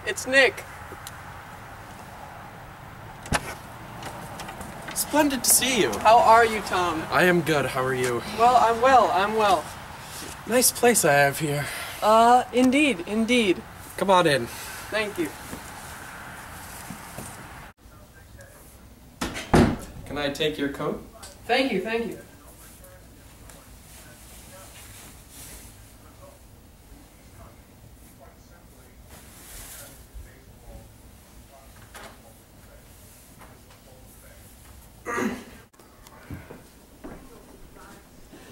it's Nick. Splendid to see you. How are you, Tom? I am good. How are you? Well, I'm well. Nice place I have here. Indeed. Come on in. Thank you. Can I take your coat? Thank you.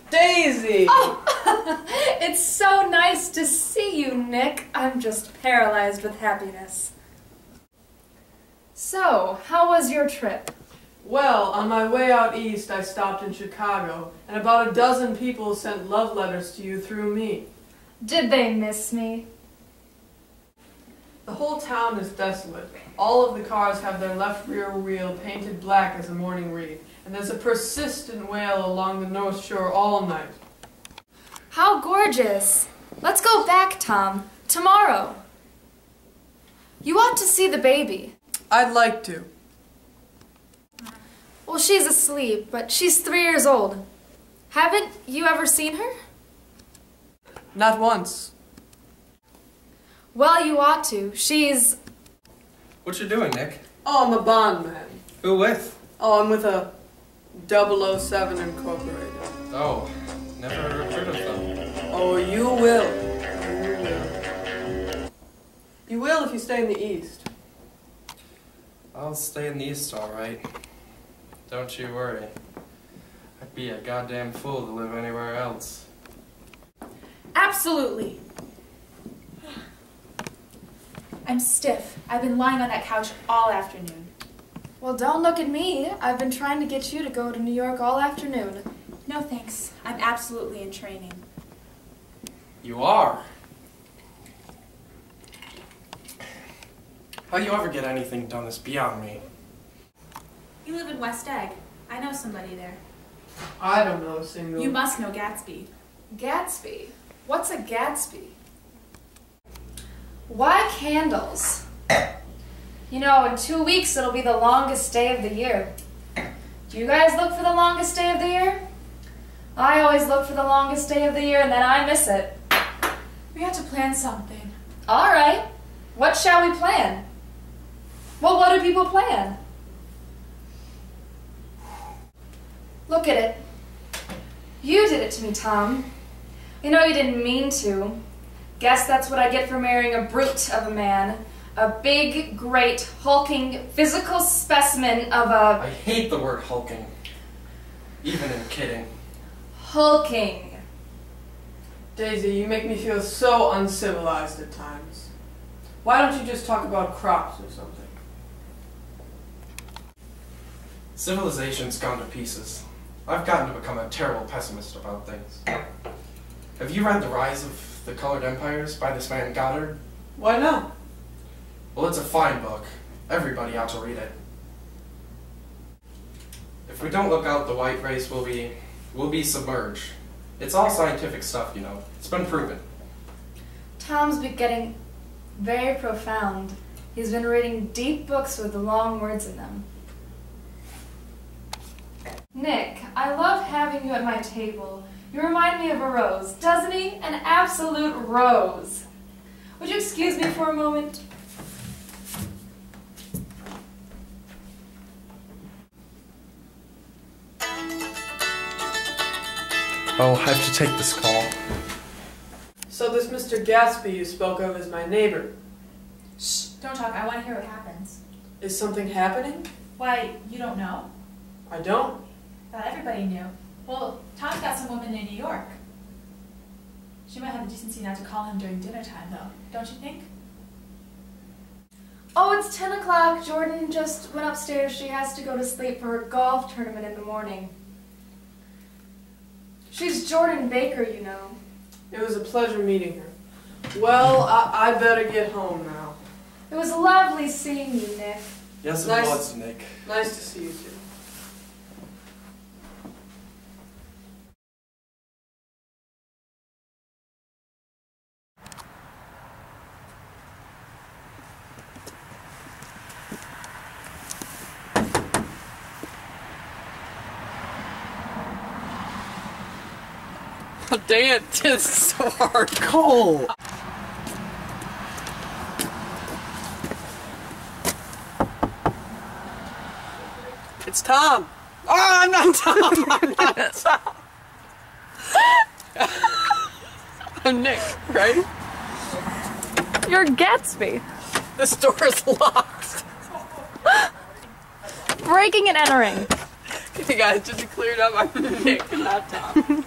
Daisy! Oh, it's so nice to see you, Nick. I'm just paralyzed with happiness. So, how was your trip? Well, on my way out east, I stopped in Chicago, and about a dozen people sent love letters to you through me. Did they miss me? The whole town is desolate. All of the cars have their left rear wheel painted black as a morning read, and there's a persistent wail along the North Shore all night. How gorgeous! Let's go back, Tom. Tomorrow. You ought to see the baby. I'd like to. Well, she's asleep, but she's 3 years old. Haven't you ever seen her? Not once. Well, you ought to. She's... What you doing, Nick? Oh, I'm a bond man. Who with? Oh, I'm with a 007 Incorporated. Oh, never heard of them. Oh, you will. You will if you stay in the East. I'll stay in the East, all right. Don't you worry. I'd be a goddamn fool to live anywhere else. Absolutely. I'm stiff. I've been lying on that couch all afternoon. Well, don't look at me. I've been trying to get you to go to New York all afternoon. No thanks. I'm absolutely in training. You are? How you ever get anything done is beyond me. You live in West Egg. I know somebody there. I don't know a single. You must know Gatsby. Gatsby? What's a Gatsby? Why candles? You know, in 2 weeks it'll be the longest day of the year. Do you guys look for the longest day of the year? I always look for the longest day of the year and then I miss it. We have to plan something. All right. What shall we plan? Well, what do people plan? Look at it. You did it to me, Tom. You know you didn't mean to. Guess that's what I get for marrying a brute of a man. A big, great, hulking, physical specimen of a... I hate the word hulking. Even in kidding. Hulking. Daisy, you make me feel so uncivilized at times. Why don't you just talk about crops or something? Civilization's gone to pieces. I've gotten to become a terrible pessimist about things. Have you read The Rise of the Colored Empires by this man Goddard? Why not? Well, it's a fine book. Everybody ought to read it. If we don't look out, the white race will be submerged. It's all scientific stuff, you know. It's been proven. Tom's been getting very profound. He's been reading deep books with long words in them. Nick, I love having you at my table. You remind me of a rose, doesn't he? An absolute rose. Would you excuse me for a moment? I'll have to take this call. So this Mr. Gatsby you spoke of is my neighbor. Shh, don't talk. I want to hear what happens. Is something happening? Why, you don't know? I don't. Thought everybody knew. Well, Tom's got some woman in New York. She might have the decency not to call him during dinner time, though. Don't you think? Oh, it's 10 o'clock. Jordan just went upstairs. She has to go to sleep for her golf tournament in the morning. She's Jordan Baker, you know. It was a pleasure meeting her. Well, I better get home now. It was lovely seeing you, Nick. Yes, it Nice. was, Nick. Nice to see you too. Oh, dang it. This is so hard. Cole! It's Tom. Oh, I'm not Tom. I'm not Tom. I'm Nick, right? You're Gatsby. This door is locked. Breaking and entering. Okay, guys, just to clear it up, I'm Nick, not Tom.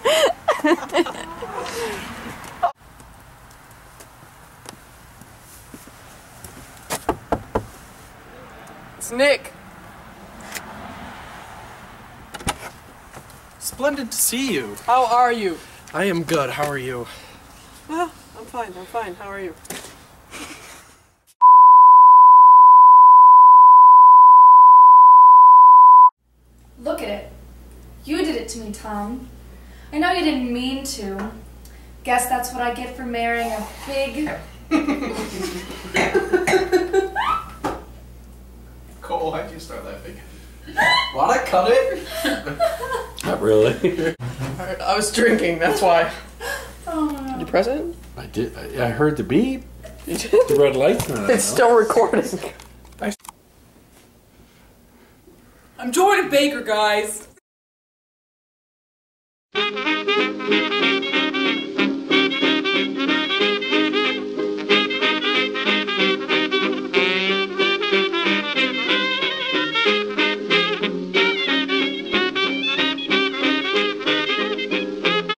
It's Nick. Splendid to see you. How are you? I am good. How are you? Well, I'm fine. I'm fine. How are you? Look at it. You did it to me, Tom. I know you didn't mean to. Guess that's what I get for marrying a big... Cole, why'd you start laughing? Wanna cut it? Not really. Alright, I was drinking, that's why. Oh, Did you press it? I did. I heard the beep. You did? The red light's on. It's still recording. I'm Jordan Baker, guys.